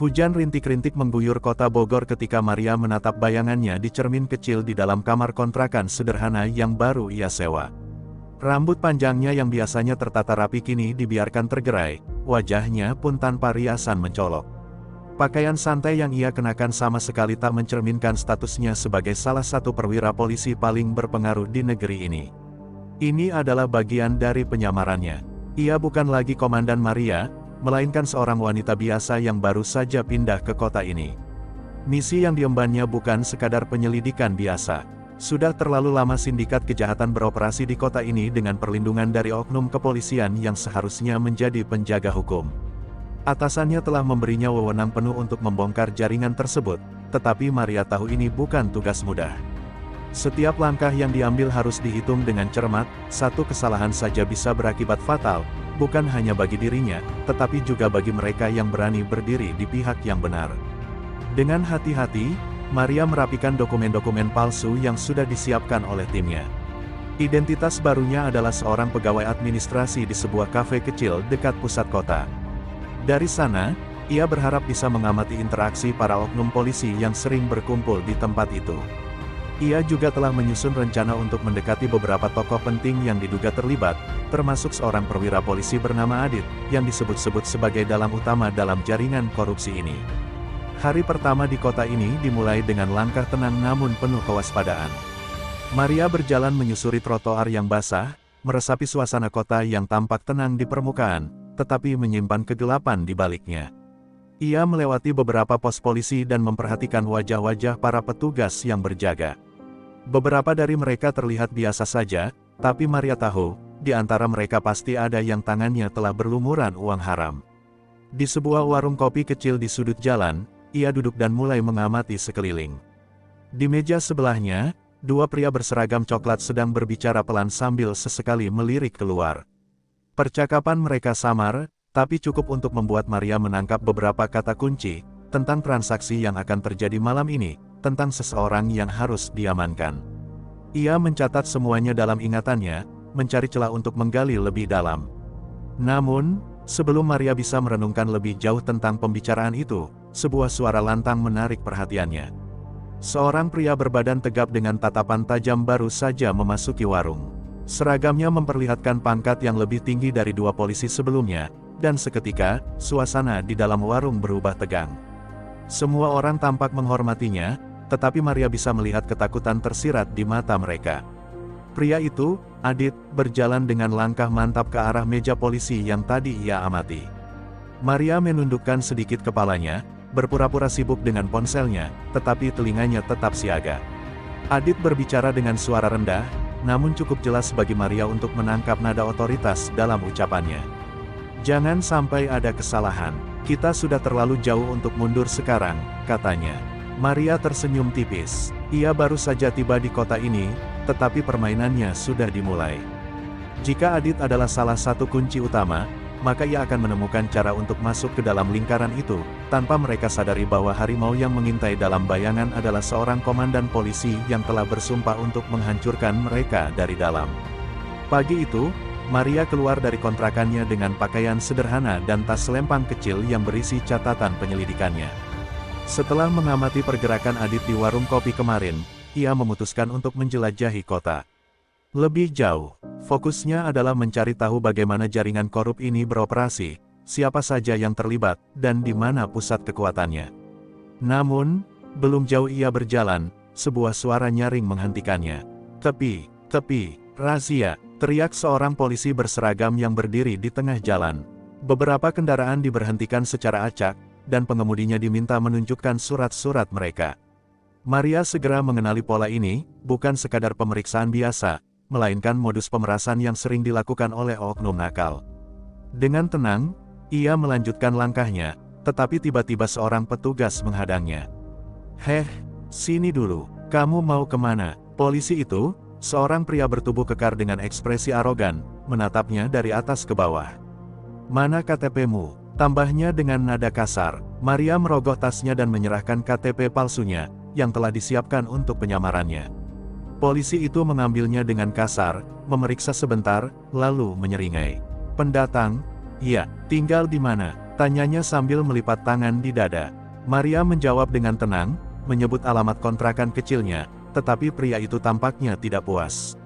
Hujan rintik-rintik mengguyur kota Bogor ketika Maria menatap bayangannya di cermin kecil di dalam kamar kontrakan sederhana yang baru ia sewa. Rambut panjangnya yang biasanya tertata rapi kini dibiarkan tergerai, wajahnya pun tanpa riasan mencolok. Pakaian santai yang ia kenakan sama sekali tak mencerminkan statusnya sebagai salah satu perwira polisi paling berpengaruh di negeri ini. Ini adalah bagian dari penyamarannya. Ia bukan lagi Komandan Maria, melainkan seorang wanita biasa yang baru saja pindah ke kota ini. Misi yang diembannya bukan sekadar penyelidikan biasa. Sudah terlalu lama sindikat kejahatan beroperasi di kota ini dengan perlindungan dari oknum kepolisian yang seharusnya menjadi penjaga hukum. Atasannya telah memberinya wewenang penuh untuk membongkar jaringan tersebut, tetapi Maria tahu ini bukan tugas mudah. Setiap langkah yang diambil harus dihitung dengan cermat, satu kesalahan saja bisa berakibat fatal, bukan hanya bagi dirinya, tetapi juga bagi mereka yang berani berdiri di pihak yang benar. Dengan hati-hati, Maria merapikan dokumen-dokumen palsu yang sudah disiapkan oleh timnya. Identitas barunya adalah seorang pegawai administrasi di sebuah kafe kecil dekat pusat kota. Dari sana, ia berharap bisa mengamati interaksi para oknum polisi yang sering berkumpul di tempat itu. Ia juga telah menyusun rencana untuk mendekati beberapa tokoh penting yang diduga terlibat, termasuk seorang perwira polisi bernama Adit, yang disebut-sebut sebagai dalang utama dalam jaringan korupsi ini. Hari pertama di kota ini dimulai dengan langkah tenang namun penuh kewaspadaan. Maria berjalan menyusuri trotoar yang basah, meresapi suasana kota yang tampak tenang di permukaan, tetapi menyimpan kegelapan di baliknya. Ia melewati beberapa pos polisi dan memperhatikan wajah-wajah para petugas yang berjaga. Beberapa dari mereka terlihat biasa saja, tapi Maria tahu, di antara mereka pasti ada yang tangannya telah berlumuran uang haram. Di sebuah warung kopi kecil di sudut jalan, ia duduk dan mulai mengamati sekeliling. Di meja sebelahnya, dua pria berseragam coklat sedang berbicara pelan sambil sesekali melirik keluar. Percakapan mereka samar, tapi cukup untuk membuat Maria menangkap beberapa kata kunci, tentang transaksi yang akan terjadi malam ini, tentang seseorang yang harus diamankan. Ia mencatat semuanya dalam ingatannya, mencari celah untuk menggali lebih dalam. Namun, sebelum Maria bisa merenungkan lebih jauh tentang pembicaraan itu, sebuah suara lantang menarik perhatiannya. Seorang pria berbadan tegap dengan tatapan tajam baru saja memasuki warung. Seragamnya memperlihatkan pangkat yang lebih tinggi dari dua polisi sebelumnya, dan seketika, suasana di dalam warung berubah tegang. Semua orang tampak menghormatinya, tetapi Maria bisa melihat ketakutan tersirat di mata mereka. Pria itu, Adit, berjalan dengan langkah mantap ke arah meja polisi yang tadi ia amati. Maria menundukkan sedikit kepalanya, berpura-pura sibuk dengan ponselnya, tetapi telinganya tetap siaga. Adit berbicara dengan suara rendah, namun cukup jelas bagi Maria untuk menangkap nada otoritas dalam ucapannya. "Jangan sampai ada kesalahan, kita sudah terlalu jauh untuk mundur sekarang," katanya. Maria tersenyum tipis. Ia baru saja tiba di kota ini, tetapi permainannya sudah dimulai. Jika Adit adalah salah satu kunci utama, maka ia akan menemukan cara untuk masuk ke dalam lingkaran itu, tanpa mereka sadari bahwa harimau yang mengintai dalam bayangan adalah seorang komandan polisi yang telah bersumpah untuk menghancurkan mereka dari dalam. Pagi itu, Maria keluar dari kontrakannya dengan pakaian sederhana dan tas selempang kecil yang berisi catatan penyelidikannya. Setelah mengamati pergerakan Adit di warung kopi kemarin, ia memutuskan untuk menjelajahi kota. Lebih jauh, fokusnya adalah mencari tahu bagaimana jaringan korup ini beroperasi, siapa saja yang terlibat, dan di mana pusat kekuatannya. Namun, belum jauh ia berjalan, sebuah suara nyaring menghentikannya. Tepi, razia, teriak seorang polisi berseragam yang berdiri di tengah jalan. Beberapa kendaraan diberhentikan secara acak, dan pengemudinya diminta menunjukkan surat-surat mereka. Maria segera mengenali pola ini, bukan sekadar pemeriksaan biasa, melainkan modus pemerasan yang sering dilakukan oleh oknum nakal. Dengan tenang, ia melanjutkan langkahnya, tetapi tiba-tiba seorang petugas menghadangnya. "Heh, sini dulu, kamu mau kemana?" Polisi itu, seorang pria bertubuh kekar dengan ekspresi arogan, menatapnya dari atas ke bawah. "Mana KTP-mu?" tambahnya dengan nada kasar. Maria merogoh tasnya dan menyerahkan KTP palsunya, yang telah disiapkan untuk penyamarannya. Polisi itu mengambilnya dengan kasar, memeriksa sebentar, lalu menyeringai. "Pendatang? Iya, tinggal di mana?" Tanyanya sambil melipat tangan di dada. Maria menjawab dengan tenang, menyebut alamat kontrakan kecilnya, tetapi pria itu tampaknya tidak puas.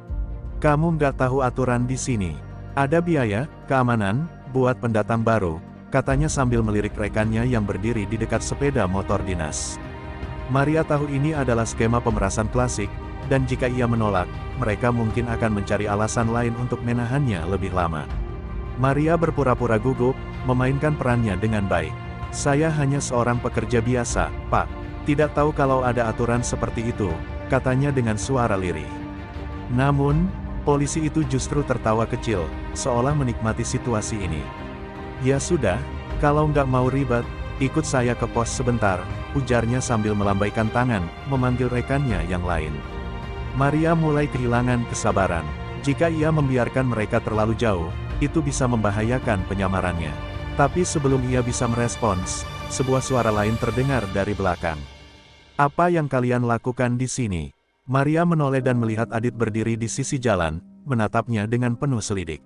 Kamu nggak tahu aturan di sini. Ada biaya, keamanan, buat pendatang baru, katanya sambil melirik rekannya yang berdiri di dekat sepeda motor dinas. Maria tahu ini adalah skema pemerasan klasik, dan jika ia menolak, mereka mungkin akan mencari alasan lain untuk menahannya lebih lama. Maria berpura-pura gugup, memainkan perannya dengan baik. Saya hanya seorang pekerja biasa, Pak. Tidak tahu kalau ada aturan seperti itu, katanya dengan suara lirih. Namun, polisi itu justru tertawa kecil, seolah menikmati situasi ini. Ya sudah, kalau nggak mau ribet, ikut saya ke pos sebentar, ujarnya sambil melambaikan tangan, memanggil rekannya yang lain. Maria mulai kehilangan kesabaran. Jika ia membiarkan mereka terlalu jauh, itu bisa membahayakan penyamarannya. Tapi sebelum ia bisa merespons, sebuah suara lain terdengar dari belakang. Apa yang kalian lakukan di sini? Maria menoleh dan melihat Adit berdiri di sisi jalan, menatapnya dengan penuh selidik.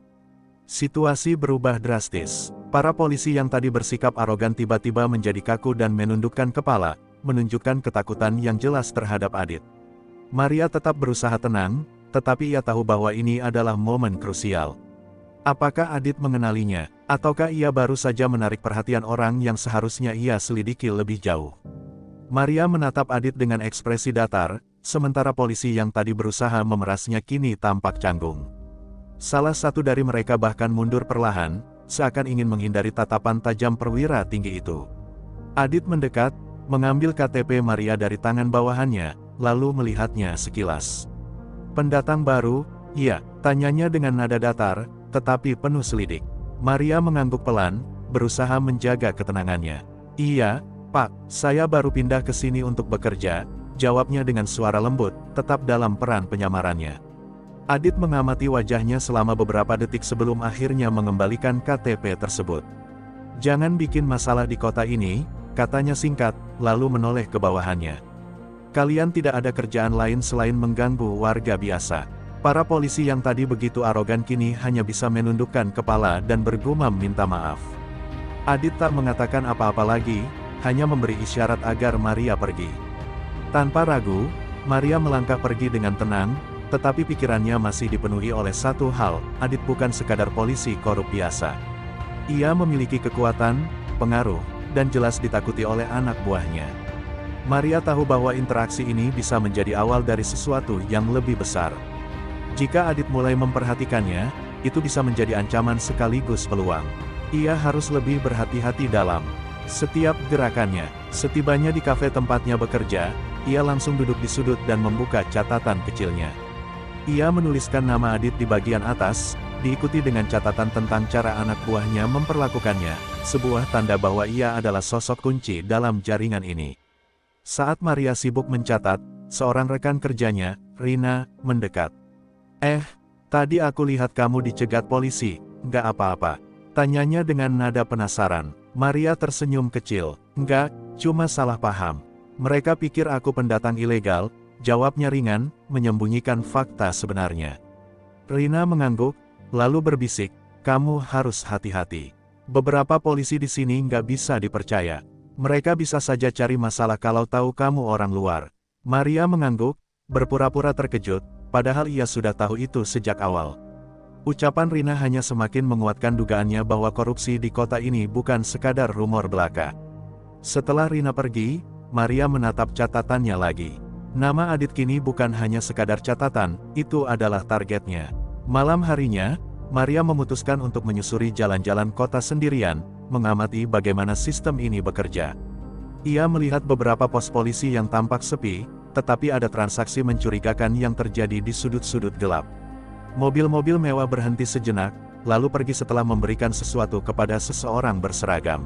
Situasi berubah drastis. Para polisi yang tadi bersikap arogan tiba-tiba menjadi kaku dan menundukkan kepala, menunjukkan ketakutan yang jelas terhadap Adit. Maria tetap berusaha tenang, tetapi ia tahu bahwa ini adalah momen krusial. Apakah Adit mengenalinya, ataukah ia baru saja menarik perhatian orang yang seharusnya ia selidiki lebih jauh? Maria menatap Adit dengan ekspresi datar, sementara polisi yang tadi berusaha memerasnya kini tampak canggung. Salah satu dari mereka bahkan mundur perlahan, seakan ingin menghindari tatapan tajam perwira tinggi itu. Adit mendekat, mengambil KTP Maria dari tangan bawahannya, lalu melihatnya sekilas. Pendatang baru, iya, tanyanya dengan nada datar, tetapi penuh selidik. Maria mengangguk pelan, berusaha menjaga ketenangannya. Iya, Pak, saya baru pindah ke sini untuk bekerja, jawabnya dengan suara lembut, tetap dalam peran penyamarannya. Adit mengamati wajahnya selama beberapa detik sebelum akhirnya mengembalikan KTP tersebut. Jangan bikin masalah di kota ini, katanya singkat, lalu menoleh ke bawahannya. Kalian tidak ada kerjaan lain selain mengganggu warga biasa. Para polisi yang tadi begitu arogan kini hanya bisa menundukkan kepala dan bergumam minta maaf. Adit tak mengatakan apa-apa lagi, hanya memberi isyarat agar Maria pergi. Tanpa ragu, Maria melangkah pergi dengan tenang, tetapi pikirannya masih dipenuhi oleh satu hal, Adit bukan sekadar polisi korup biasa. Ia memiliki kekuatan, pengaruh, dan jelas ditakuti oleh anak buahnya. Maria tahu bahwa interaksi ini bisa menjadi awal dari sesuatu yang lebih besar. Jika Adit mulai memperhatikannya, itu bisa menjadi ancaman sekaligus peluang. Ia harus lebih berhati-hati dalam setiap gerakannya. Setibanya di kafe tempatnya bekerja, ia langsung duduk di sudut dan membuka catatan kecilnya. Ia menuliskan nama Adit di bagian atas, diikuti dengan catatan tentang cara anak buahnya memperlakukannya, sebuah tanda bahwa ia adalah sosok kunci dalam jaringan ini. Saat Maria sibuk mencatat, seorang rekan kerjanya, Rina, mendekat. Tadi aku lihat kamu dicegat polisi, nggak apa-apa? Tanyanya dengan nada penasaran. Maria tersenyum kecil. Enggak, cuma salah paham. Mereka pikir aku pendatang ilegal, jawabnya ringan, menyembunyikan fakta sebenarnya. Rina mengangguk, lalu berbisik, kamu harus hati-hati. Beberapa polisi di sini nggak bisa dipercaya. Mereka bisa saja cari masalah kalau tahu kamu orang luar. Maria mengangguk, berpura-pura terkejut, padahal ia sudah tahu itu sejak awal. Ucapan Rina hanya semakin menguatkan dugaannya bahwa korupsi di kota ini bukan sekadar rumor belaka. Setelah Rina pergi, Maria menatap catatannya lagi. Nama Adit kini bukan hanya sekadar catatan, itu adalah targetnya. Malam harinya, Maria memutuskan untuk menyusuri jalan-jalan kota sendirian, mengamati bagaimana sistem ini bekerja. Ia melihat beberapa pos polisi yang tampak sepi, tetapi ada transaksi mencurigakan yang terjadi di sudut-sudut gelap. Mobil-mobil mewah berhenti sejenak, lalu pergi setelah memberikan sesuatu kepada seseorang berseragam.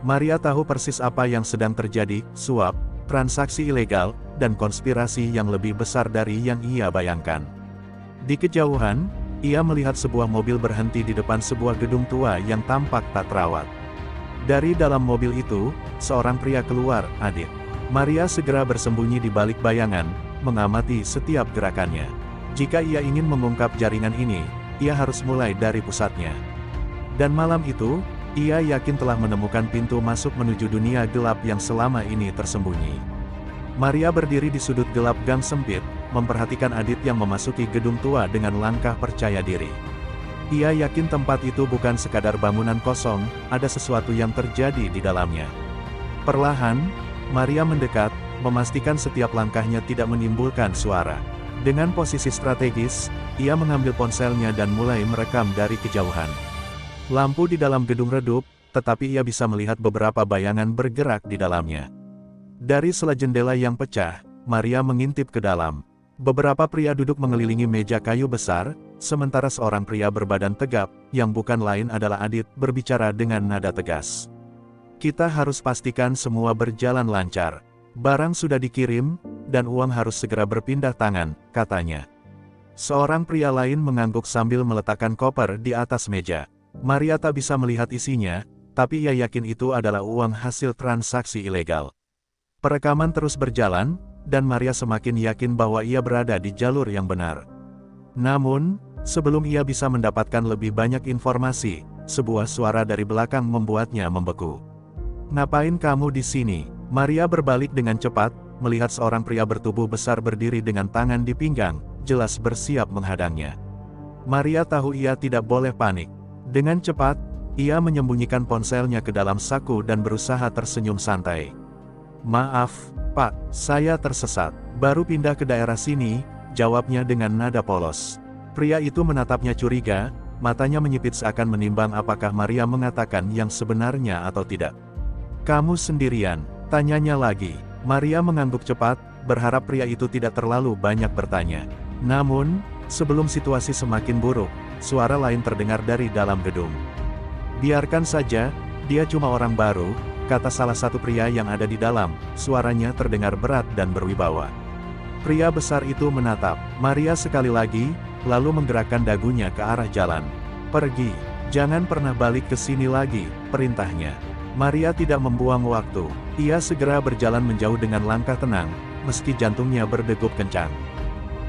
Maria tahu persis apa yang sedang terjadi, suap, transaksi ilegal, dan konspirasi yang lebih besar dari yang ia bayangkan. Di kejauhan, ia melihat sebuah mobil berhenti di depan sebuah gedung tua yang tampak tak terawat. Dari dalam mobil itu, seorang pria keluar, Adit. Maria segera bersembunyi di balik bayangan, mengamati setiap gerakannya. Jika ia ingin mengungkap jaringan ini, ia harus mulai dari pusatnya. Dan malam itu, Ia yakin telah menemukan pintu masuk menuju dunia gelap yang selama ini tersembunyi. Maria berdiri di sudut gelap gang sempit, memperhatikan Adit yang memasuki gedung tua dengan langkah percaya diri. Ia yakin tempat itu bukan sekadar bangunan kosong, ada sesuatu yang terjadi di dalamnya. Perlahan, Maria mendekat, memastikan setiap langkahnya tidak menimbulkan suara. Dengan posisi strategis, ia mengambil ponselnya dan mulai merekam dari kejauhan. Lampu di dalam gedung redup, tetapi ia bisa melihat beberapa bayangan bergerak di dalamnya. Dari sela jendela yang pecah, Maria mengintip ke dalam. Beberapa pria duduk mengelilingi meja kayu besar, sementara seorang pria berbadan tegap, yang bukan lain adalah Adit, berbicara dengan nada tegas. Kita harus pastikan semua berjalan lancar. Barang sudah dikirim, dan uang harus segera berpindah tangan, katanya. Seorang pria lain mengangguk sambil meletakkan koper di atas meja. Maria tak bisa melihat isinya, tapi ia yakin itu adalah uang hasil transaksi ilegal. Perekaman terus berjalan, dan Maria semakin yakin bahwa ia berada di jalur yang benar. Namun, sebelum ia bisa mendapatkan lebih banyak informasi, sebuah suara dari belakang membuatnya membeku. "Ngapain kamu di sini?" Maria berbalik dengan cepat, melihat seorang pria bertubuh besar berdiri dengan tangan di pinggang, jelas bersiap menghadangnya. Maria tahu ia tidak boleh panik. Dengan cepat, ia menyembunyikan ponselnya ke dalam saku dan berusaha tersenyum santai. "Maaf, Pak, saya tersesat. Baru pindah ke daerah sini," jawabnya dengan nada polos. Pria itu menatapnya curiga, matanya menyipit seakan menimbang apakah Maria mengatakan yang sebenarnya atau tidak. "Kamu sendirian?" tanyanya lagi. Maria mengangguk cepat, berharap pria itu tidak terlalu banyak bertanya. Namun, sebelum situasi semakin buruk, suara lain terdengar dari dalam gedung. "Biarkan saja, dia cuma orang baru," kata salah satu pria yang ada di dalam, suaranya terdengar berat dan berwibawa. Pria besar itu menatap Maria sekali lagi, lalu menggerakkan dagunya ke arah jalan. "Pergi, jangan pernah balik ke sini lagi," perintahnya. Maria tidak membuang waktu. Ia segera berjalan menjauh dengan langkah tenang, meski jantungnya berdegup kencang.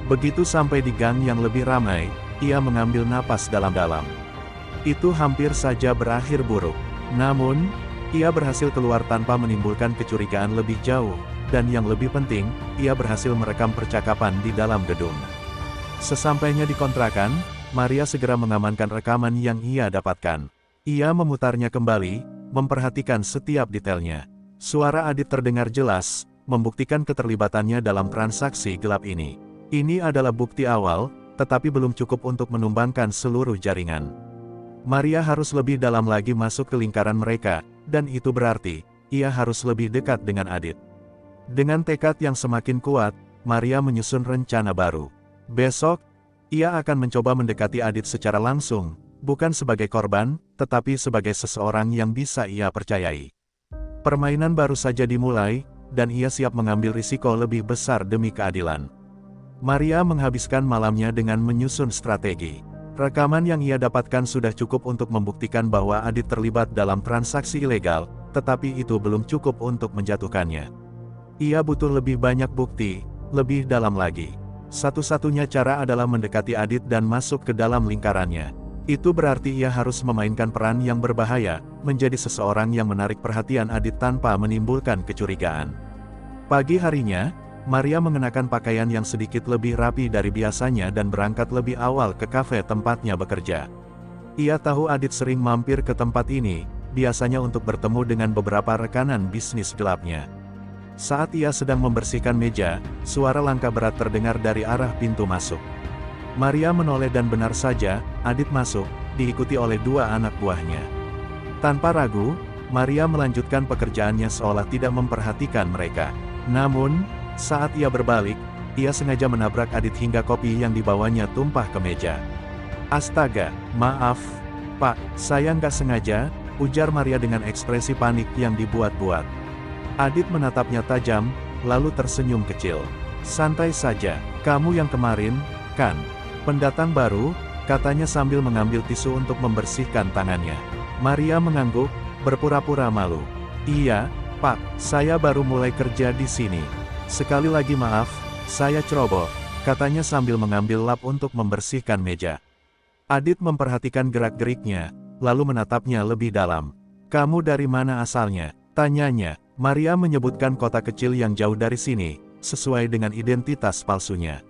Begitu sampai di gang yang lebih ramai, ia mengambil napas dalam-dalam. Itu hampir saja berakhir buruk. Namun, ia berhasil keluar tanpa menimbulkan kecurigaan lebih jauh, dan yang lebih penting, ia berhasil merekam percakapan di dalam gedung. Sesampainya di kontrakan, Maria segera mengamankan rekaman yang ia dapatkan. Ia memutarnya kembali, memperhatikan setiap detailnya. Suara Adit terdengar jelas, membuktikan keterlibatannya dalam transaksi gelap ini. Ini adalah bukti awal, tetapi belum cukup untuk menumbangkan seluruh jaringan. Maria harus lebih dalam lagi masuk ke lingkaran mereka, dan itu berarti, ia harus lebih dekat dengan Adit. Dengan tekad yang semakin kuat, Maria menyusun rencana baru. Besok, ia akan mencoba mendekati Adit secara langsung, bukan sebagai korban, tetapi sebagai seseorang yang bisa ia percayai. Permainan baru saja dimulai, dan ia siap mengambil risiko lebih besar demi keadilan. Maria menghabiskan malamnya dengan menyusun strategi. Rekaman yang ia dapatkan sudah cukup untuk membuktikan bahwa Adit terlibat dalam transaksi ilegal, tetapi itu belum cukup untuk menjatuhkannya. Ia butuh lebih banyak bukti, lebih dalam lagi. Satu-satunya cara adalah mendekati Adit dan masuk ke dalam lingkarannya. Itu berarti ia harus memainkan peran yang berbahaya, menjadi seseorang yang menarik perhatian Adit tanpa menimbulkan kecurigaan. Pagi harinya, Maria mengenakan pakaian yang sedikit lebih rapi dari biasanya dan berangkat lebih awal ke kafe tempatnya bekerja. Ia tahu Adit sering mampir ke tempat ini, biasanya untuk bertemu dengan beberapa rekanan bisnis gelapnya. Saat ia sedang membersihkan meja, suara langkah berat terdengar dari arah pintu masuk. Maria menoleh dan benar saja, Adit masuk, diikuti oleh dua anak buahnya. Tanpa ragu, Maria melanjutkan pekerjaannya seolah tidak memperhatikan mereka. Namun, saat ia berbalik, ia sengaja menabrak Adit hingga kopi yang dibawanya tumpah ke meja. "Astaga, maaf, Pak, saya nggak sengaja," ujar Maria dengan ekspresi panik yang dibuat-buat. Adit menatapnya tajam, lalu tersenyum kecil. "Santai saja, kamu yang kemarin, kan? Pendatang baru," katanya sambil mengambil tisu untuk membersihkan tangannya. Maria mengangguk, berpura-pura malu. "Iya, Pak, saya baru mulai kerja di sini. Sekali lagi maaf, saya ceroboh," katanya sambil mengambil lap untuk membersihkan meja. Adit memperhatikan gerak-geriknya, lalu menatapnya lebih dalam. "Kamu dari mana asalnya?" tanyanya. Maria menyebutkan kota kecil yang jauh dari sini, sesuai dengan identitas palsunya.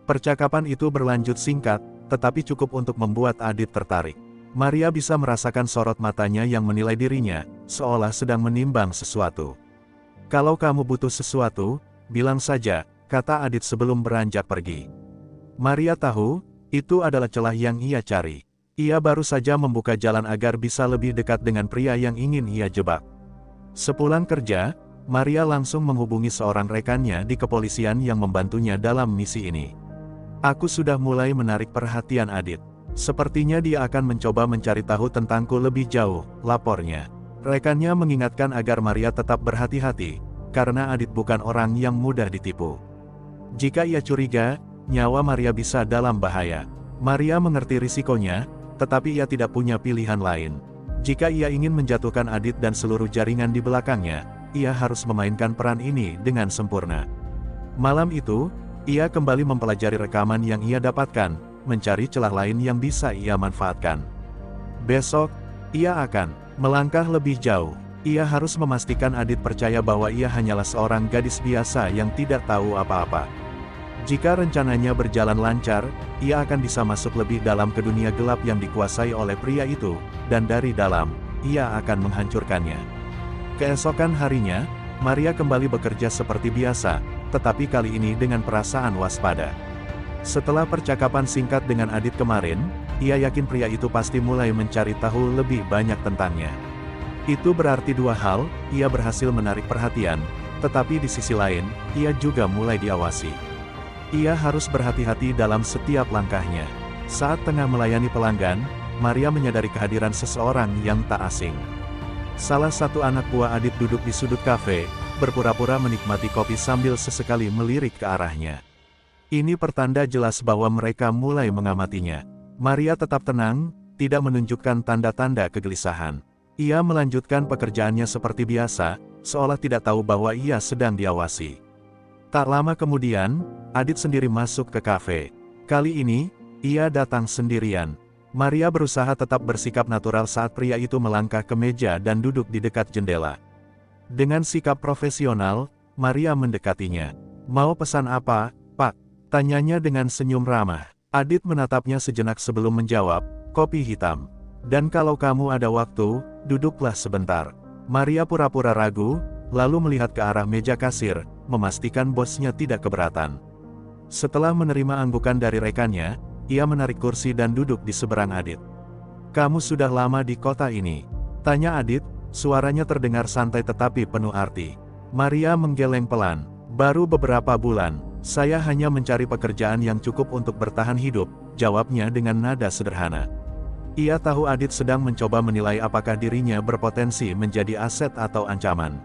Percakapan itu berlanjut singkat, tetapi cukup untuk membuat Adit tertarik. Maria bisa merasakan sorot matanya yang menilai dirinya, seolah sedang menimbang sesuatu. "Kalau kamu butuh sesuatu, bilang saja," kata Adit sebelum beranjak pergi. Maria tahu, itu adalah celah yang ia cari. Ia baru saja membuka jalan agar bisa lebih dekat dengan pria yang ingin ia jebak. Sepulang kerja, Maria langsung menghubungi seorang rekannya di kepolisian yang membantunya dalam misi ini. "Aku sudah mulai menarik perhatian Adit. Sepertinya dia akan mencoba mencari tahu tentangku lebih jauh," lapornya. Rekannya mengingatkan agar Maria tetap berhati-hati, karena Adit bukan orang yang mudah ditipu. Jika ia curiga, nyawa Maria bisa dalam bahaya. Maria mengerti risikonya, tetapi ia tidak punya pilihan lain. Jika ia ingin menjatuhkan Adit dan seluruh jaringan di belakangnya, ia harus memainkan peran ini dengan sempurna. Malam itu, ia kembali mempelajari rekaman yang ia dapatkan, mencari celah lain yang bisa ia manfaatkan. Besok, ia akan melangkah lebih jauh. Ia harus memastikan Adit percaya bahwa ia hanyalah seorang gadis biasa yang tidak tahu apa-apa. Jika rencananya berjalan lancar, ia akan bisa masuk lebih dalam ke dunia gelap yang dikuasai oleh pria itu, dan dari dalam, ia akan menghancurkannya. Keesokan harinya, Maria kembali bekerja seperti biasa, tetapi kali ini dengan perasaan waspada. Setelah percakapan singkat dengan Adit kemarin, ia yakin pria itu pasti mulai mencari tahu lebih banyak tentangnya. Itu berarti dua hal, ia berhasil menarik perhatian, tetapi di sisi lain, ia juga mulai diawasi. Ia harus berhati-hati dalam setiap langkahnya. Saat tengah melayani pelanggan, Maria menyadari kehadiran seseorang yang tak asing. Salah satu anak buah Adit duduk di sudut kafe, berpura-pura menikmati kopi sambil sesekali melirik ke arahnya. Ini pertanda jelas bahwa mereka mulai mengamatinya. Maria tetap tenang, tidak menunjukkan tanda-tanda kegelisahan. Ia melanjutkan pekerjaannya seperti biasa, seolah tidak tahu bahwa ia sedang diawasi. Tak lama kemudian, Adit sendiri masuk ke kafe. Kali ini, ia datang sendirian. Maria berusaha tetap bersikap natural saat pria itu melangkah ke meja dan duduk di dekat jendela. Dengan sikap profesional, Maria mendekatinya. "Mau pesan apa, Pak?" tanyanya dengan senyum ramah. Adit menatapnya sejenak sebelum menjawab, "Kopi hitam. Dan kalau kamu ada waktu, duduklah sebentar." Maria pura-pura ragu, lalu melihat ke arah meja kasir, memastikan bosnya tidak keberatan. Setelah menerima anggukan dari rekannya, ia menarik kursi dan duduk di seberang Adit. "Kamu sudah lama di kota ini?" tanya Adit, suaranya terdengar santai tetapi penuh arti. Maria menggeleng pelan. "Baru beberapa bulan, saya hanya mencari pekerjaan yang cukup untuk bertahan hidup," jawabnya dengan nada sederhana. Ia tahu Adit sedang mencoba menilai apakah dirinya berpotensi menjadi aset atau ancaman.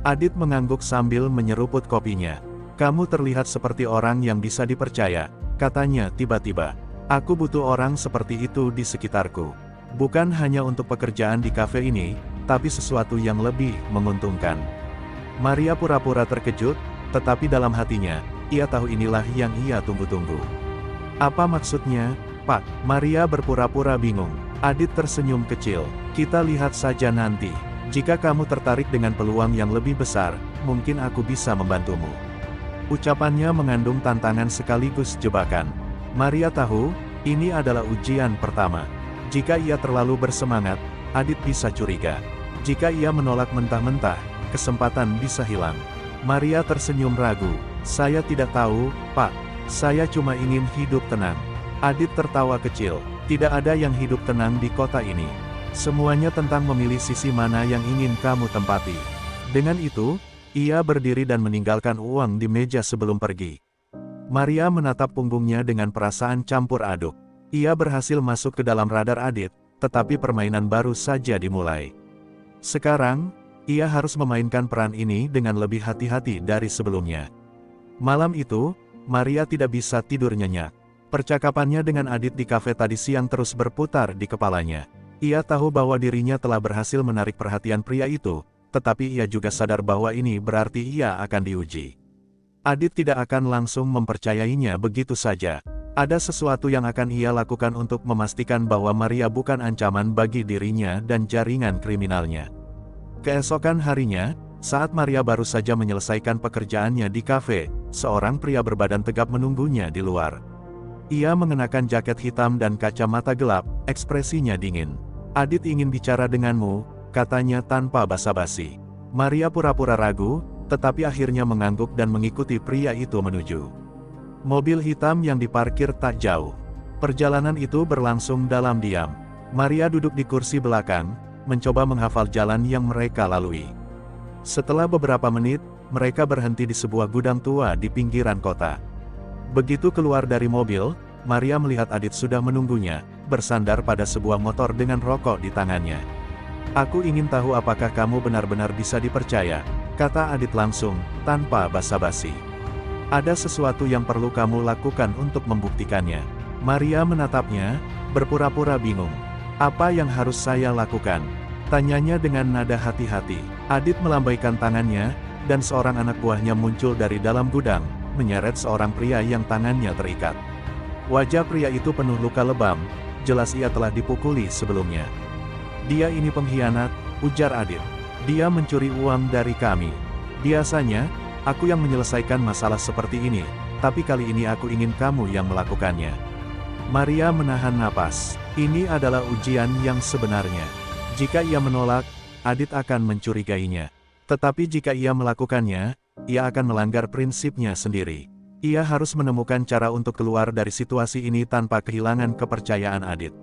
Adit mengangguk sambil menyeruput kopinya. "Kamu terlihat seperti orang yang bisa dipercaya," katanya tiba-tiba. "Aku butuh orang seperti itu di sekitarku. Bukan hanya untuk pekerjaan di kafe ini, tapi sesuatu yang lebih menguntungkan." Maria pura-pura terkejut, tetapi dalam hatinya, ia tahu inilah yang ia tunggu-tunggu. "Apa maksudnya, Pak?" Maria berpura-pura bingung. Adit tersenyum kecil. "Kita lihat saja nanti. Jika kamu tertarik dengan peluang yang lebih besar, mungkin aku bisa membantumu." Ucapannya mengandung tantangan sekaligus jebakan. Maria tahu, ini adalah ujian pertama. Jika ia terlalu bersemangat, Adit bisa curiga. Jika ia menolak mentah-mentah, kesempatan bisa hilang. Maria tersenyum ragu. "Saya tidak tahu, Pak. Saya cuma ingin hidup tenang." Adit tertawa kecil. "Tidak ada yang hidup tenang di kota ini. Semuanya tentang memilih sisi mana yang ingin kamu tempati." Dengan itu, ia berdiri dan meninggalkan uang di meja sebelum pergi. Maria menatap punggungnya dengan perasaan campur aduk. Ia berhasil masuk ke dalam radar Adit, tetapi permainan baru saja dimulai. Sekarang, ia harus memainkan peran ini dengan lebih hati-hati dari sebelumnya. Malam itu, Maria tidak bisa tidur nyenyak. Percakapannya dengan Adit di kafe tadi siang terus berputar di kepalanya. Ia tahu bahwa dirinya telah berhasil menarik perhatian pria itu, tetapi ia juga sadar bahwa ini berarti ia akan diuji. Adit tidak akan langsung mempercayainya begitu saja. Ada sesuatu yang akan ia lakukan untuk memastikan bahwa Maria bukan ancaman bagi dirinya dan jaringan kriminalnya. Keesokan harinya, saat Maria baru saja menyelesaikan pekerjaannya di kafe, seorang pria berbadan tegap menunggunya di luar. Ia mengenakan jaket hitam dan kacamata gelap, ekspresinya dingin. "Adit ingin bicara denganmu," katanya tanpa basa-basi. Maria pura-pura ragu, tetapi akhirnya mengangguk dan mengikuti pria itu menuju mobil hitam yang diparkir tak jauh. Perjalanan itu berlangsung dalam diam. Maria duduk di kursi belakang, mencoba menghafal jalan yang mereka lalui. Setelah beberapa menit, mereka berhenti di sebuah gudang tua di pinggiran kota. Begitu keluar dari mobil, Maria melihat Adit sudah menunggunya, bersandar pada sebuah motor dengan rokok di tangannya. "Aku ingin tahu apakah kamu benar-benar bisa dipercaya," kata Adit langsung, tanpa basa-basi. "Ada sesuatu yang perlu kamu lakukan untuk membuktikannya." Maria menatapnya, berpura-pura bingung. "Apa yang harus saya lakukan?" tanyanya dengan nada hati-hati. Adit melambaikan tangannya, dan seorang anak buahnya muncul dari dalam gudang, menyeret seorang pria yang tangannya terikat. Wajah pria itu penuh luka lebam, jelas ia telah dipukuli sebelumnya. "Dia ini pengkhianat," ujar Adit. "Dia mencuri uang dari kami. Biasanya, aku yang menyelesaikan masalah seperti ini, tapi kali ini aku ingin kamu yang melakukannya." Maria menahan napas. Ini adalah ujian yang sebenarnya. Jika ia menolak, Adit akan mencurigainya. Tetapi jika ia melakukannya, ia akan melanggar prinsipnya sendiri. Ia harus menemukan cara untuk keluar dari situasi ini tanpa kehilangan kepercayaan Adit.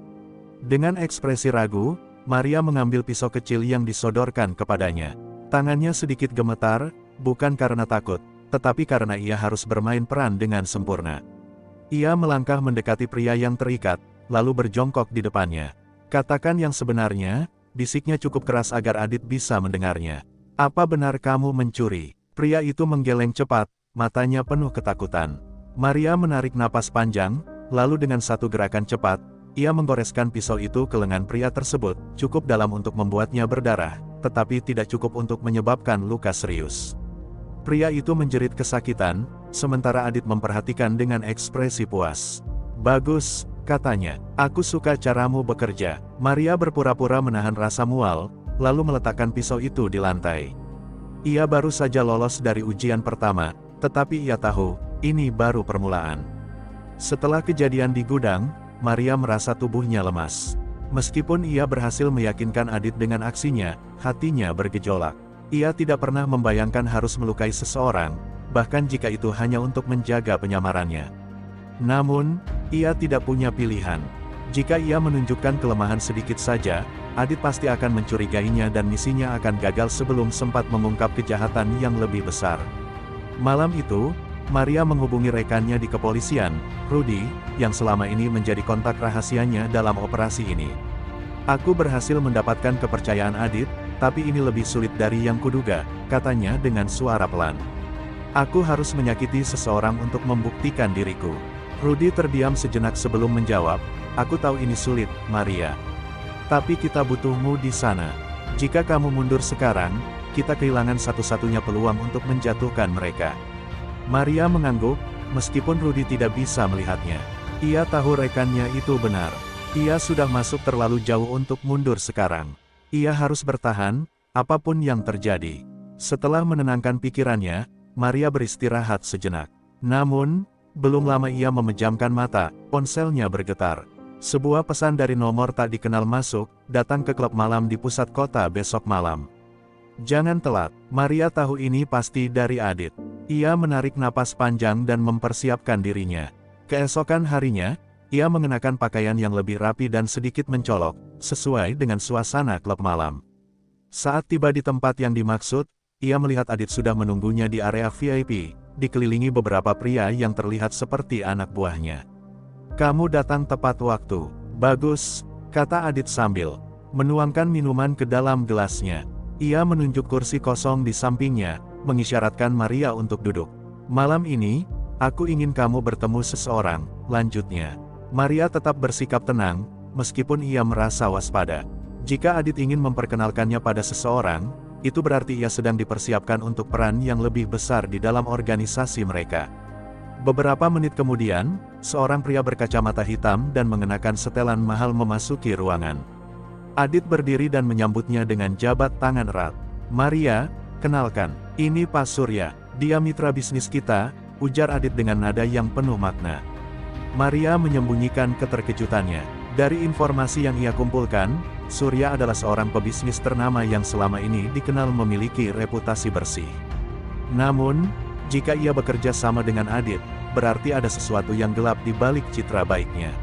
Dengan ekspresi ragu, Maria mengambil pisau kecil yang disodorkan kepadanya. Tangannya sedikit gemetar, bukan karena takut, tetapi karena ia harus bermain peran dengan sempurna. Ia melangkah mendekati pria yang terikat, lalu berjongkok di depannya. "Katakan yang sebenarnya," bisiknya cukup keras agar Adit bisa mendengarnya. "Apa benar kamu mencuri?" Pria itu menggeleng cepat, matanya penuh ketakutan. Maria menarik napas panjang, lalu dengan satu gerakan cepat, ia menggoreskan pisau itu ke lengan pria tersebut, cukup dalam untuk membuatnya berdarah, tetapi tidak cukup untuk menyebabkan luka serius. Pria itu menjerit kesakitan, sementara Adit memperhatikan dengan ekspresi puas. "Bagus," katanya. "Aku suka caramu bekerja." Maria berpura-pura menahan rasa mual, lalu meletakkan pisau itu di lantai. Ia baru saja lolos dari ujian pertama, tetapi ia tahu, ini baru permulaan. Setelah kejadian di gudang, Maria merasa tubuhnya lemas. Meskipun ia berhasil meyakinkan Adit dengan aksinya, hatinya bergejolak. Ia tidak pernah membayangkan harus melukai seseorang, bahkan jika itu hanya untuk menjaga penyamarannya. Namun, ia tidak punya pilihan. Jika ia menunjukkan kelemahan sedikit saja, Adit pasti akan mencurigainya dan misinya akan gagal sebelum sempat mengungkap kejahatan yang lebih besar. Malam itu, Maria menghubungi rekannya di kepolisian, Rudy, yang selama ini menjadi kontak rahasianya dalam operasi ini. "Aku berhasil mendapatkan kepercayaan Adit, tapi ini lebih sulit dari yang kuduga," katanya dengan suara pelan. "Aku harus menyakiti seseorang untuk membuktikan diriku." Rudy terdiam sejenak sebelum menjawab, "Aku tahu ini sulit, Maria. Tapi kita butuhmu di sana. Jika kamu mundur sekarang, kita kehilangan satu-satunya peluang untuk menjatuhkan mereka." Maria mengangguk, meskipun Rudy tidak bisa melihatnya. Ia tahu rekannya itu benar. Ia sudah masuk terlalu jauh untuk mundur sekarang. Ia harus bertahan, apapun yang terjadi. Setelah menenangkan pikirannya, Maria beristirahat sejenak. Namun, belum lama ia memejamkan mata, ponselnya bergetar. Sebuah pesan dari nomor tak dikenal masuk, datang ke klub malam di pusat kota besok malam. "Jangan telat." Maria tahu ini pasti dari Adit. Ia menarik napas panjang dan mempersiapkan dirinya. Keesokan harinya, ia mengenakan pakaian yang lebih rapi dan sedikit mencolok, sesuai dengan suasana klub malam. Saat tiba di tempat yang dimaksud, ia melihat Adit sudah menunggunya di area VIP, dikelilingi beberapa pria yang terlihat seperti anak buahnya. "Kamu datang tepat waktu." "Bagus," kata Adit sambil menuangkan minuman ke dalam gelasnya. Ia menunjuk kursi kosong di sampingnya, mengisyaratkan Maria untuk duduk. "Malam ini, aku ingin kamu bertemu seseorang," lanjutnya. Maria tetap bersikap tenang, meskipun ia merasa waspada. Jika Adit ingin memperkenalkannya pada seseorang, itu berarti ia sedang dipersiapkan untuk peran yang lebih besar di dalam organisasi mereka. Beberapa menit kemudian, seorang pria berkacamata hitam dan mengenakan setelan mahal memasuki ruangan. Adit berdiri dan menyambutnya dengan jabat tangan erat. "Maria, kenalkan, ini Pak Surya, dia mitra bisnis kita," ujar Adit dengan nada yang penuh makna. Maria menyembunyikan keterkejutannya. Dari informasi yang ia kumpulkan, Surya adalah seorang pebisnis ternama yang selama ini dikenal memiliki reputasi bersih. Namun, jika ia bekerja sama dengan Adit, berarti ada sesuatu yang gelap di balik citra baiknya.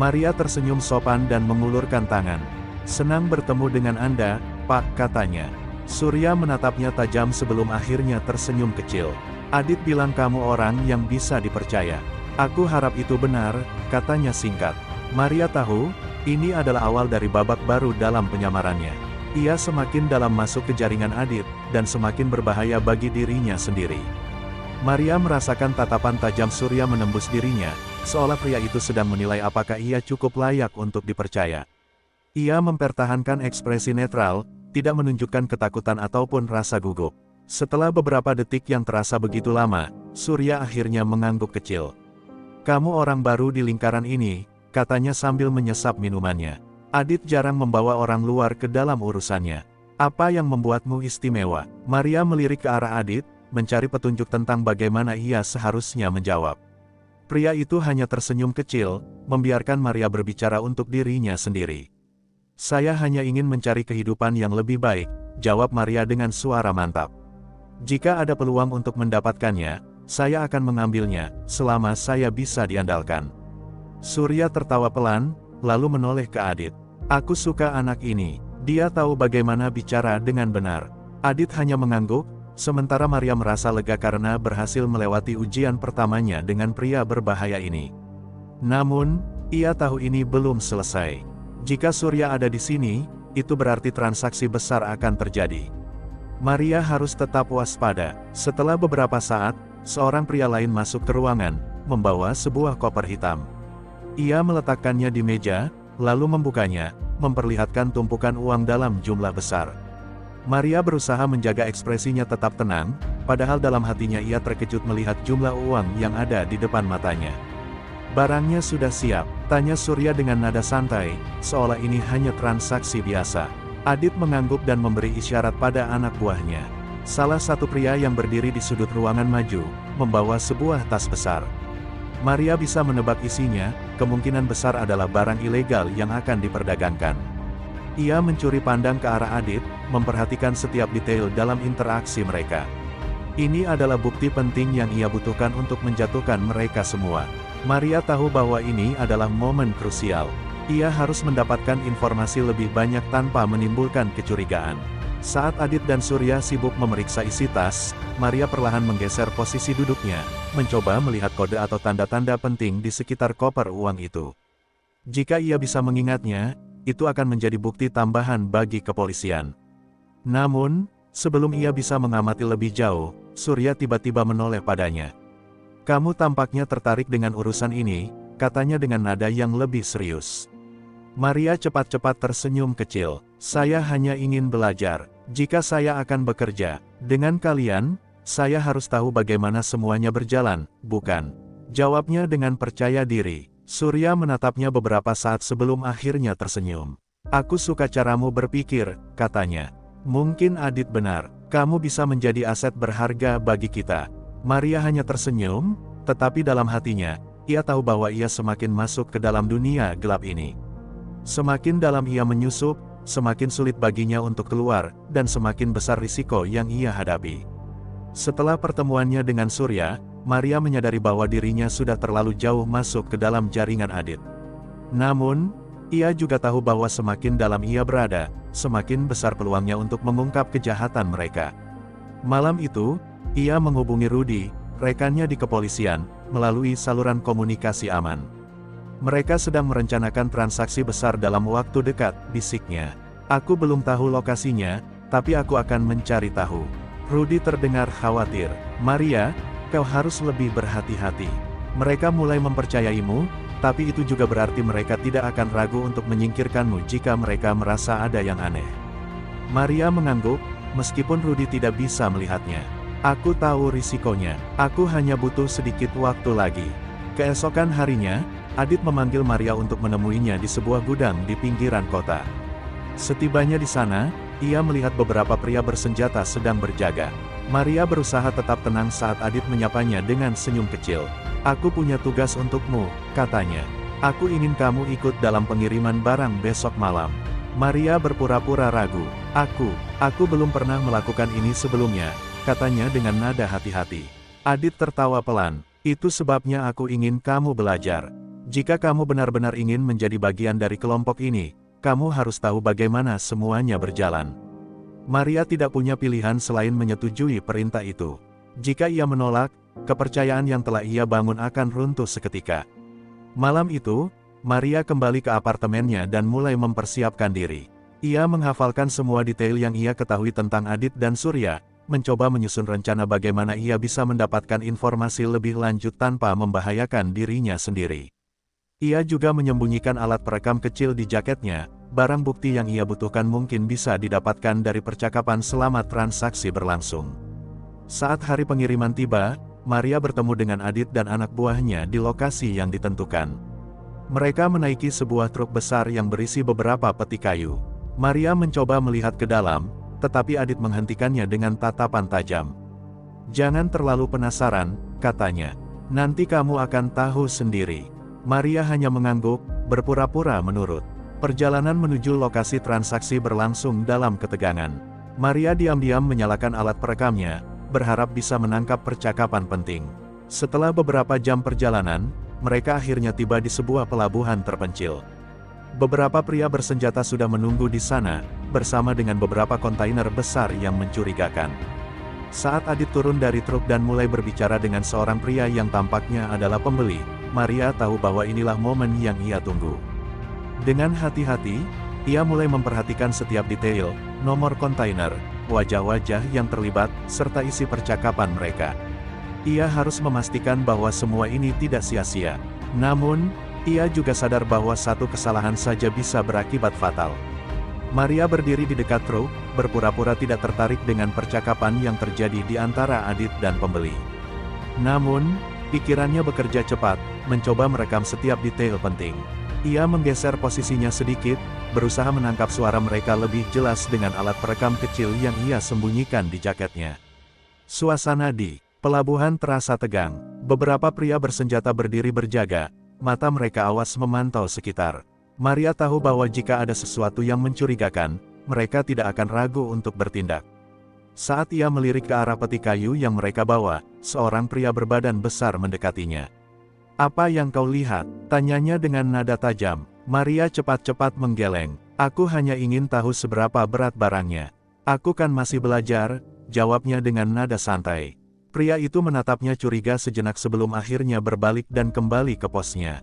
Maria tersenyum sopan dan mengulurkan tangan. "Senang bertemu dengan Anda, Pak," katanya. Surya menatapnya tajam sebelum akhirnya tersenyum kecil. "Adit bilang kamu orang yang bisa dipercaya." "Aku harap itu benar," katanya singkat. Maria tahu, ini adalah awal dari babak baru dalam penyamarannya. Ia semakin dalam masuk ke jaringan Adit, dan semakin berbahaya bagi dirinya sendiri. Maria merasakan tatapan tajam Surya menembus dirinya, seolah pria itu sedang menilai apakah ia cukup layak untuk dipercaya. Ia mempertahankan ekspresi netral, tidak menunjukkan ketakutan ataupun rasa gugup. Setelah beberapa detik yang terasa begitu lama, Surya akhirnya mengangguk kecil. "Kamu orang baru di lingkaran ini," katanya sambil menyesap minumannya. "Adit jarang membawa orang luar ke dalam urusannya. Apa yang membuatmu istimewa?" Maria melirik ke arah Adit, mencari petunjuk tentang bagaimana ia seharusnya menjawab. Pria itu hanya tersenyum kecil, membiarkan Maria berbicara untuk dirinya sendiri. "Saya hanya ingin mencari kehidupan yang lebih baik," jawab Maria dengan suara mantap. "Jika ada peluang untuk mendapatkannya, saya akan mengambilnya, selama saya bisa diandalkan." Surya tertawa pelan, lalu menoleh ke Adit. "Aku suka anak ini, dia tahu bagaimana bicara dengan benar." Adit hanya mengangguk, sementara Maria merasa lega karena berhasil melewati ujian pertamanya dengan pria berbahaya ini. Namun, ia tahu ini belum selesai. Jika Surya ada di sini, itu berarti transaksi besar akan terjadi. Maria harus tetap waspada. Setelah beberapa saat, seorang pria lain masuk ke ruangan, membawa sebuah koper hitam. Ia meletakkannya di meja, lalu membukanya, memperlihatkan tumpukan uang dalam jumlah besar. Maria berusaha menjaga ekspresinya tetap tenang, padahal dalam hatinya ia terkejut melihat jumlah uang yang ada di depan matanya. "Barangnya sudah siap?" tanya Surya dengan nada santai, seolah ini hanya transaksi biasa. Adit mengangguk dan memberi isyarat pada anak buahnya. Salah satu pria yang berdiri di sudut ruangan maju, membawa sebuah tas besar. Maria bisa menebak isinya, kemungkinan besar adalah barang ilegal yang akan diperdagangkan. Ia mencuri pandang ke arah Adit, memperhatikan setiap detail dalam interaksi mereka. Ini adalah bukti penting yang ia butuhkan untuk menjatuhkan mereka semua. Maria tahu bahwa ini adalah momen krusial. Ia harus mendapatkan informasi lebih banyak tanpa menimbulkan kecurigaan. Saat Adit dan Surya sibuk memeriksa isi tas, Maria perlahan menggeser posisi duduknya, mencoba melihat kode atau tanda-tanda penting di sekitar koper uang itu. Jika ia bisa mengingatnya, itu akan menjadi bukti tambahan bagi kepolisian. Namun, sebelum ia bisa mengamati lebih jauh, Surya tiba-tiba menoleh padanya. "Kamu tampaknya tertarik dengan urusan ini," katanya dengan nada yang lebih serius. Maria cepat-cepat tersenyum kecil. "Saya hanya ingin belajar. Jika saya akan bekerja dengan kalian, saya harus tahu bagaimana semuanya berjalan, bukan?" Jawabnya dengan percaya diri. Surya menatapnya beberapa saat sebelum akhirnya tersenyum. "Aku suka caramu berpikir," katanya. "Mungkin Adit benar, kamu bisa menjadi aset berharga bagi kita." Maria hanya tersenyum, tetapi dalam hatinya, ia tahu bahwa ia semakin masuk ke dalam dunia gelap ini. Semakin dalam ia menyusup, semakin sulit baginya untuk keluar, dan semakin besar risiko yang ia hadapi. Setelah pertemuannya dengan Surya, Maria menyadari bahwa dirinya sudah terlalu jauh masuk ke dalam jaringan Adit. Namun, ia juga tahu bahwa semakin dalam ia berada, semakin besar peluangnya untuk mengungkap kejahatan mereka. Malam itu, ia menghubungi Rudy, rekannya di kepolisian, melalui saluran komunikasi aman. "Mereka sedang merencanakan transaksi besar dalam waktu dekat," bisiknya. "Aku belum tahu lokasinya, tapi aku akan mencari tahu." Rudy terdengar khawatir. "Maria, kau harus lebih berhati-hati. Mereka mulai mempercayaimu, tapi itu juga berarti mereka tidak akan ragu untuk menyingkirkanmu jika mereka merasa ada yang aneh." Maria mengangguk, meskipun Rudy tidak bisa melihatnya. Aku tahu risikonya. Aku hanya butuh sedikit waktu lagi. Keesokan harinya, Adit memanggil Maria untuk menemuinya di sebuah gudang di pinggiran kota. Setibanya di sana, ia melihat beberapa pria bersenjata sedang berjaga. Maria berusaha tetap tenang saat Adit menyapanya dengan senyum kecil. "Aku punya tugas untukmu," katanya. "Aku ingin kamu ikut dalam pengiriman barang besok malam." Maria berpura-pura ragu. Aku belum pernah melakukan ini sebelumnya," katanya dengan nada hati-hati. Adit tertawa pelan. "Itu sebabnya aku ingin kamu belajar. Jika kamu benar-benar ingin menjadi bagian dari kelompok ini, kamu harus tahu bagaimana semuanya berjalan." Maria tidak punya pilihan selain menyetujui perintah itu. Jika ia menolak, kepercayaan yang telah ia bangun akan runtuh seketika. Malam itu, Maria kembali ke apartemennya dan mulai mempersiapkan diri. Ia menghafalkan semua detail yang ia ketahui tentang Adit dan Surya, mencoba menyusun rencana bagaimana ia bisa mendapatkan informasi lebih lanjut tanpa membahayakan dirinya sendiri. Ia juga menyembunyikan alat perekam kecil di jaketnya, barang bukti yang ia butuhkan mungkin bisa didapatkan dari percakapan selama transaksi berlangsung. Saat hari pengiriman tiba, Maria bertemu dengan Adit dan anak buahnya di lokasi yang ditentukan. Mereka menaiki sebuah truk besar yang berisi beberapa peti kayu. Maria mencoba melihat ke dalam, tetapi Adit menghentikannya dengan tatapan tajam. "Jangan terlalu penasaran," katanya. "Nanti kamu akan tahu sendiri." Maria hanya mengangguk, berpura-pura menurut. Perjalanan menuju lokasi transaksi berlangsung dalam ketegangan. Maria diam-diam menyalakan alat perekamnya, berharap bisa menangkap percakapan penting. Setelah beberapa jam perjalanan, mereka akhirnya tiba di sebuah pelabuhan terpencil. Beberapa pria bersenjata sudah menunggu di sana, bersama dengan beberapa kontainer besar yang mencurigakan. Saat Adit turun dari truk dan mulai berbicara dengan seorang pria yang tampaknya adalah pembeli, Maria tahu bahwa inilah momen yang ia tunggu. Dengan hati-hati, ia mulai memperhatikan setiap detail, nomor kontainer, wajah-wajah yang terlibat, serta isi percakapan mereka. Ia harus memastikan bahwa semua ini tidak sia-sia. Namun, ia juga sadar bahwa satu kesalahan saja bisa berakibat fatal. Maria berdiri di dekat truk, berpura-pura tidak tertarik dengan percakapan yang terjadi di antara Adit dan pembeli. Namun, pikirannya bekerja cepat, mencoba merekam setiap detail penting. Ia menggeser posisinya sedikit, berusaha menangkap suara mereka lebih jelas dengan alat perekam kecil yang ia sembunyikan di jaketnya. Suasana di pelabuhan terasa tegang. Beberapa pria bersenjata berdiri berjaga, mata mereka awas memantau sekitar. Maria tahu bahwa jika ada sesuatu yang mencurigakan, mereka tidak akan ragu untuk bertindak. Saat ia melirik ke arah peti kayu yang mereka bawa, seorang pria berbadan besar mendekatinya. "Apa yang kau lihat?" tanyanya dengan nada tajam. Maria cepat-cepat menggeleng. "Aku hanya ingin tahu seberapa berat barangnya. Aku kan masih belajar," jawabnya dengan nada santai. Pria itu menatapnya curiga sejenak sebelum akhirnya berbalik dan kembali ke posnya.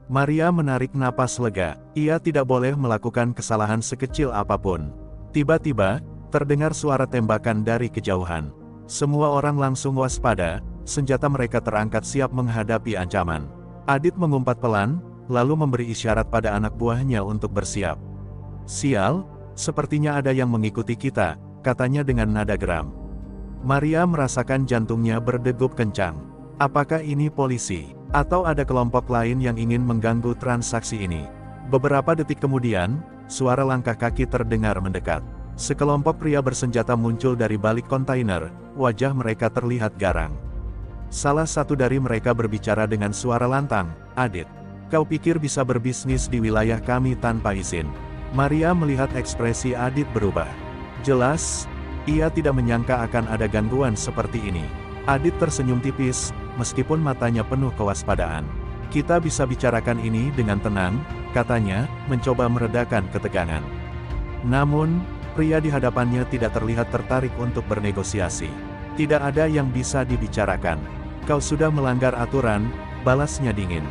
Maria menarik napas lega. Ia tidak boleh melakukan kesalahan sekecil apapun. Tiba-tiba, terdengar suara tembakan dari kejauhan. Semua orang langsung waspada, senjata mereka terangkat siap menghadapi ancaman. Adit mengumpat pelan, lalu memberi isyarat pada anak buahnya untuk bersiap. "Sial, sepertinya ada yang mengikuti kita," katanya dengan nada geram. Maria merasakan jantungnya berdegup kencang. Apakah ini polisi? Atau ada kelompok lain yang ingin mengganggu transaksi ini? Beberapa detik kemudian, suara langkah kaki terdengar mendekat. Sekelompok pria bersenjata muncul dari balik kontainer, wajah mereka terlihat garang. Salah satu dari mereka berbicara dengan suara lantang, "Adit, kau pikir bisa berbisnis di wilayah kami tanpa izin?" Maria melihat ekspresi Adit berubah. Jelas, ia tidak menyangka akan ada gangguan seperti ini. Adit tersenyum tipis, meskipun matanya penuh kewaspadaan. "Kita bisa bicarakan ini dengan tenang," katanya, mencoba meredakan ketegangan. Namun, pria di hadapannya tidak terlihat tertarik untuk bernegosiasi. "Tidak ada yang bisa dibicarakan. Kau sudah melanggar aturan," balasnya dingin.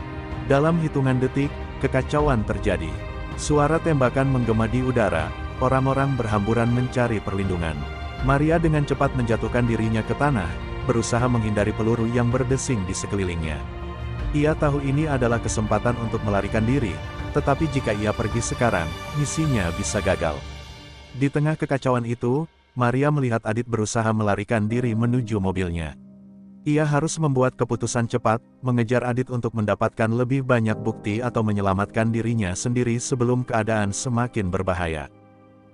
Dalam hitungan detik, kekacauan terjadi. Suara tembakan menggema di udara, orang-orang berhamburan mencari perlindungan. Maria dengan cepat menjatuhkan dirinya ke tanah, berusaha menghindari peluru yang berdesing di sekelilingnya. Ia tahu ini adalah kesempatan untuk melarikan diri, tetapi jika ia pergi sekarang, misinya bisa gagal. Di tengah kekacauan itu, Maria melihat Adit berusaha melarikan diri menuju mobilnya. Ia harus membuat keputusan cepat, mengejar Adit untuk mendapatkan lebih banyak bukti atau menyelamatkan dirinya sendiri sebelum keadaan semakin berbahaya.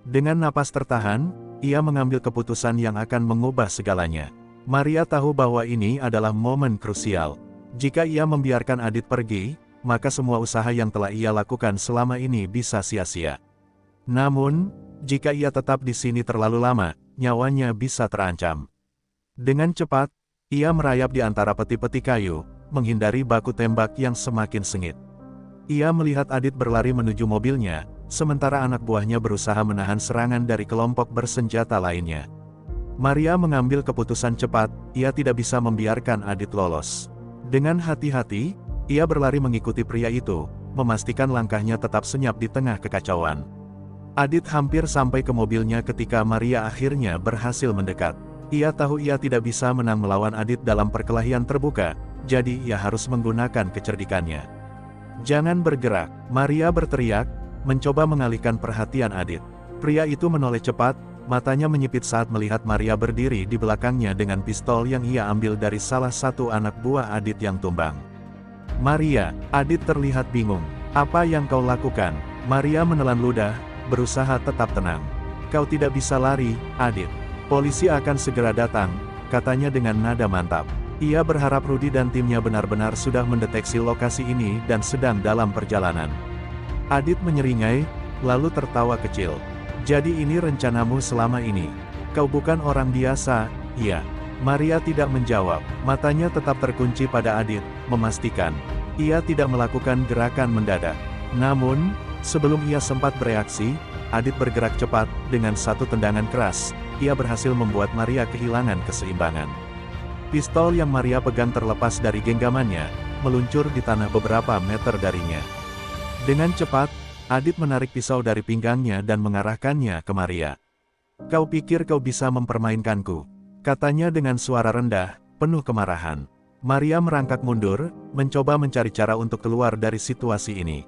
Dengan napas tertahan, ia mengambil keputusan yang akan mengubah segalanya. Maria tahu bahwa ini adalah momen krusial. Jika ia membiarkan Adit pergi, maka semua usaha yang telah ia lakukan selama ini bisa sia-sia. Namun, jika ia tetap di sini terlalu lama, nyawanya bisa terancam. Dengan cepat, ia merayap di antara peti-peti kayu, menghindari baku tembak yang semakin sengit. Ia melihat Adit berlari menuju mobilnya, sementara anak buahnya berusaha menahan serangan dari kelompok bersenjata lainnya. Maria mengambil keputusan cepat, ia tidak bisa membiarkan Adit lolos. Dengan hati-hati, ia berlari mengikuti pria itu, memastikan langkahnya tetap senyap di tengah kekacauan. Adit hampir sampai ke mobilnya ketika Maria akhirnya berhasil mendekat. Ia tahu ia tidak bisa menang melawan Adit dalam perkelahian terbuka, jadi ia harus menggunakan kecerdikannya. "Jangan bergerak," Maria berteriak, mencoba mengalihkan perhatian Adit. Pria itu menoleh cepat, matanya menyipit saat melihat Maria berdiri di belakangnya dengan pistol yang ia ambil dari salah satu anak buah Adit yang tumbang. "Maria," Adit terlihat bingung. "Apa yang kau lakukan?" Maria menelan ludah, berusaha tetap tenang. "Kau tidak bisa lari, Adit. Polisi akan segera datang," katanya dengan nada mantap. Ia berharap Rudy dan timnya benar-benar sudah mendeteksi lokasi ini dan sedang dalam perjalanan. Adit menyeringai, lalu tertawa kecil. "Jadi ini rencanamu selama ini? Kau bukan orang biasa, iya?" Maria tidak menjawab, matanya tetap terkunci pada Adit, memastikan ia tidak melakukan gerakan mendadak. Namun, sebelum ia sempat bereaksi, Adit bergerak cepat, dengan satu tendangan keras, ia berhasil membuat Maria kehilangan keseimbangan. Pistol yang Maria pegang terlepas dari genggamannya, meluncur di tanah beberapa meter darinya. Dengan cepat, Adit menarik pisau dari pinggangnya dan mengarahkannya ke Maria. "Kau pikir kau bisa mempermainkanku?" katanya dengan suara rendah, penuh kemarahan. Maria merangkak mundur, mencoba mencari cara untuk keluar dari situasi ini.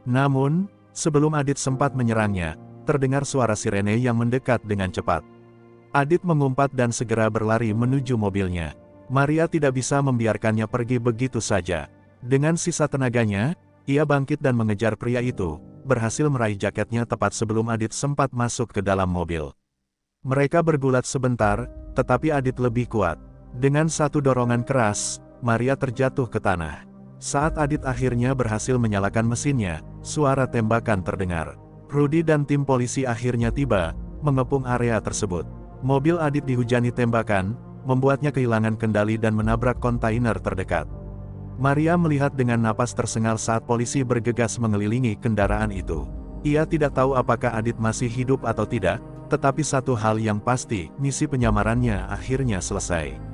Namun, sebelum Adit sempat menyerangnya, terdengar suara sirene yang mendekat dengan cepat. Adit mengumpat dan segera berlari menuju mobilnya. Maria tidak bisa membiarkannya pergi begitu saja. Dengan sisa tenaganya, ia bangkit dan mengejar pria itu, berhasil meraih jaketnya tepat sebelum Adit sempat masuk ke dalam mobil. Mereka bergulat sebentar, tetapi Adit lebih kuat. Dengan satu dorongan keras, Maria terjatuh ke tanah. Saat Adit akhirnya berhasil menyalakan mesinnya, suara tembakan terdengar. Rudy dan tim polisi akhirnya tiba, mengepung area tersebut. Mobil Adit dihujani tembakan, membuatnya kehilangan kendali dan menabrak kontainer terdekat. Maria melihat dengan napas tersengal saat polisi bergegas mengelilingi kendaraan itu. Ia tidak tahu apakah Adit masih hidup atau tidak, tetapi satu hal yang pasti, misi penyamarannya akhirnya selesai.